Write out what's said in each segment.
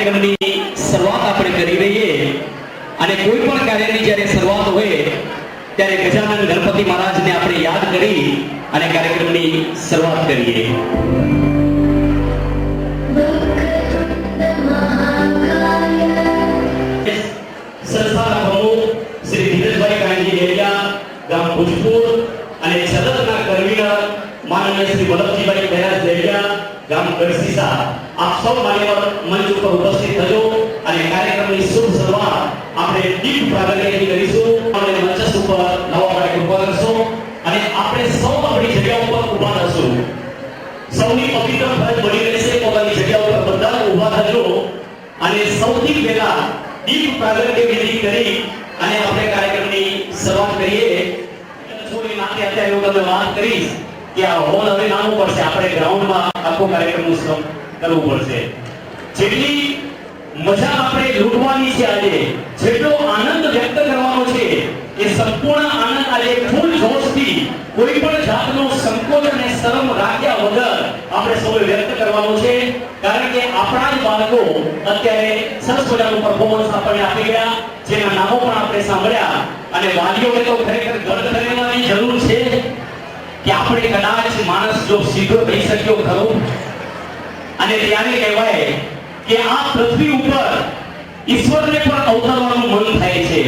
કાર્યક્રમની શરૂઆત આપણે કરી રહીએ અને કોઈ પણ કાર્યની જ્યારે શરૂઆત હોય ત્યારે ગજાનન ગણપતિ મહારાજને આપણે યાદ કરી અને કાર્યક્રમની શરૂઆત કરીએ. સંસ્થાના પ્રમુખ શ્રી ધીરજભાઈ કાનજી ડેરિયા, ગામ ભુજપુર અને સદનના કન્વીનર માનનીય શ્રી વલ્લભજીભાઈ બહેરાજ ડેરિયા, ગામ ગઢસીસા, આપ સૌ માન્યવર મંચ ઉપર ઉપસ્થિત થજો અને કાર્યક્રમની શુભ શરૂઆત આપણે દીપ પ્રાગટ્યથી કરીશું અને મંચ ઉપર નવા કાર્યક્રમ ઉભા કરશો અને આપણે સૌ આપણી જગ્યા ઉપર ઊભા થશું. સૌની પવિત્ર ફરજ બની રહેશે પોતાની જગ્યા ઉપર બધા ઊભા થજો અને સૌથી પહેલા દીપ પ્રાગટ્ય વિધિ કરી અને આપણે કાર્યક્રમની શરૂઆત કરીએ. થોડી નાતે અત્યારે હું તમને વાત કરીશ કે આ હોલ હવે નાનું પડશે, આપણે ગ્રાઉન્ડમાં આખો કાર્યક્રમનું કરવું પડશે. જેટલી મજા આપણે લૂંટવાની છે આજે, જેટલો આનંદ વ્યક્ત કરવાનો છે એ સંપૂર્ણ આનંદ આજે ફૂલ જોશથી કોઈ પણ જાતનો સંકોચ અને શરમ રાખ્યા વગર આપણે સૌએ વ્યક્ત કરવાનો છે. કારણ કે આપણા જ બાળકો અત્યારે સરસ મજાનું પરફોર્મન્સ આપણને આપી ગયા, જેના નામો પણ આપણે સાંભળ્યા અને વાલીઓને તો ખરેખર ગર્વ કરવાની જરૂર છે કે આપણે કદાચ માણસ જો સીધો થઈ શક્યો ખરો. અને ત્યારે કહેવાય કે આ પૃથ્વી ઉપર ઈશ્વરને પણ અવતરવાનું મન થાય છે.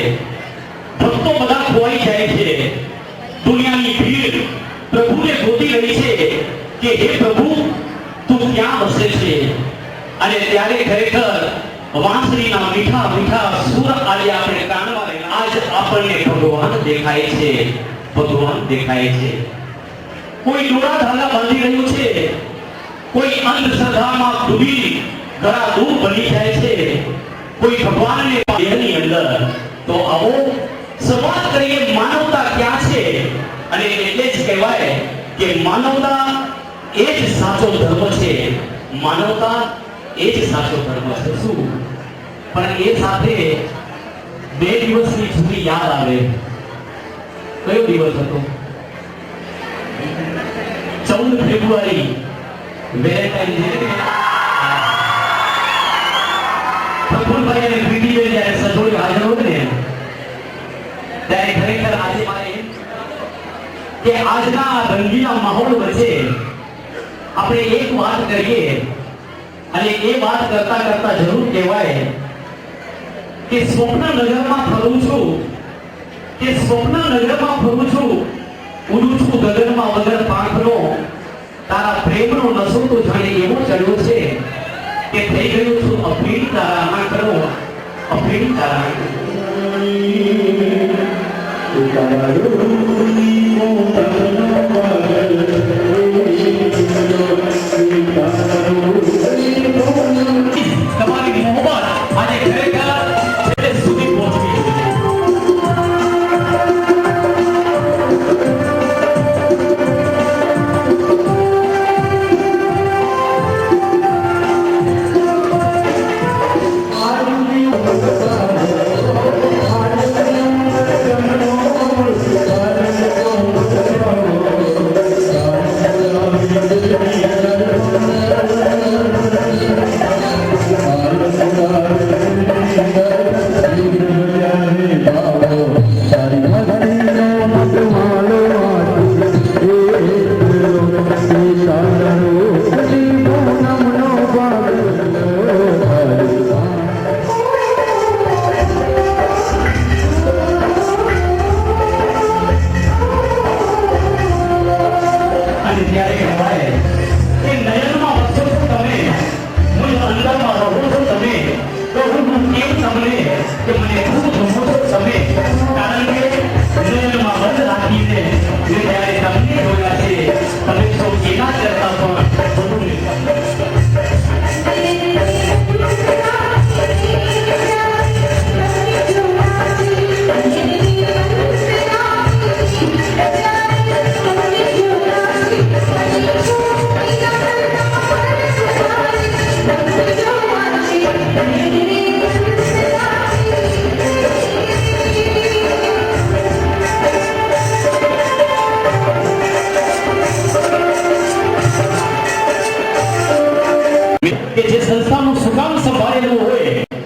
ભક્તો બધા ખોવાઈ જાય છે. દુનિયાની ભીડ પ્રભુને ગોતી રહી છે કે હે પ્રભુ તું ક્યાં વસે છે. અને ત્યારે ખરેખર વાંસળીના મીઠા મીઠા સુર આજે આપણે કાનમાં રહેલા આજ આપણને ભગવાન દેખાય છે, ભગવાન દેખાય છે. કોઈ દોરા ધાગા બાંધી રહ્યું છે, કોઈ અંધશ્રદ્ધામાં ડૂબી ઘણા દૂર બની જાય છે, કોઈ ભગવાનને દેહની અંદર. તો આવો શરૂઆત કરીએ માનવતા ક્યાં છે. અને એટલે જ કહેવાય કે માનવતા એ જ સાચો ધર્મ છે. માનવતા એ જ સાચો ધર્મ છે. શું પણ એ સાથે 2 દિવસની જૂની યાદ આવે. કયો દિવસ હતો? 14 ફેબ્રુઆરી, વેલેન્ટાઇન ડે. પ્રફુલભાઈ અને પ્રીતિબેન જ્યારે સજોડી હાજર હોત ને ત્યારે ખરેખર આજે મારે કે આજના રંગીલા માહોલ વચ્ચે આપણે એક વાત કરીએ અને એ વાત કરતા કરતા જરૂર કહેવાય કે સ્વપ્ન નગરમાં ફરું છું, કે સ્વપ્ન નગરમાં ફરું છું, ઉડું છું ગગનમાં વગર પાંખનો. તારા પ્રેમનો નશો તો જાણે એવો ચડ્યો છે કે થઈ ગયું છું અફીણ તારા આંખનો, અફીણ તારા તમારી મોહબ્બત આજે ખરેખર છેલ્લે સુધી પહોંચી.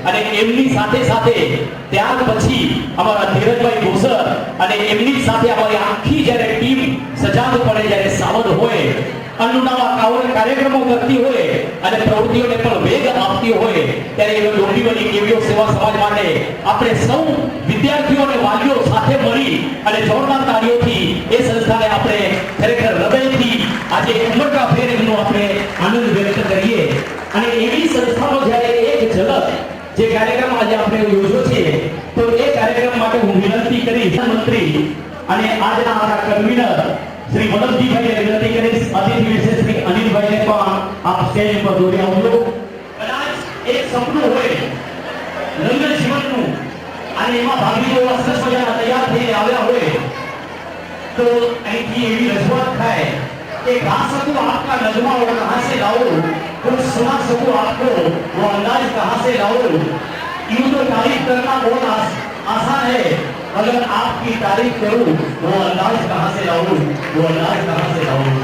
અને એમની સાથે સાથે ત્યાર પછી અમારા ધીરજભાઈ ભૂસર અને એમની સાથે અમારી આખી જ્યારે ટીમ સજાગપણે જ્યારે સાવધ હોય, અનુનવા કાર્યક્રમો કરતી હોય અને પ્રવૃત્તિઓને પણ વેગ આપતી હોય, ત્યારે એવો ડોંબીવલી કેવીઓ સેવા સમાજ માટે આપણે સૌ વિદ્યાર્થીઓ અને વાલીઓ સાથે મળી અને જોરદાર તાળીઓથી એ સંસ્થાને આપણે ખરેખર હૃદયથી આજે ઉમળકા ફેર એમનો આપણે આનંદ વ્યક્ત કરીએ. અને એવી સંસ્થાનો જ્યારે એક ઝલક જે કાર્યક્રમ આજે આપણે યોજ્યો છે, તો એ કાર્યક્રમ માટે હું વિનંતી કરીશ મંત્રી અને આજના આપણા કન્વીનર શ્રી વલ્લભજીભાઈને વિનંતી કરીશ, અતિથિ વિશેષ શ્રી અનિલભાઈને પણ આપ સ્ટેજ પર દોરી આવજો. કદાચ એક સપનું હોય લગ્ન જીવનનું અને એમાં ભાગીઓ સરસ મજાના તૈયાર થઈને આવ્યા હોય, તો અહીંથી એવી રજૂઆત થાય कि गा सकूं आपका नगमा वो कहां से लाऊं, कुछ सुना सकूं आपको वो अंदाज कहां से लाऊं. यूं तो तारीफ करना बहुत आसान है, अगर आपकी तारीफ करूं वो अंदाज कहां से लाऊं, वो अंदाज कहां से लाऊं.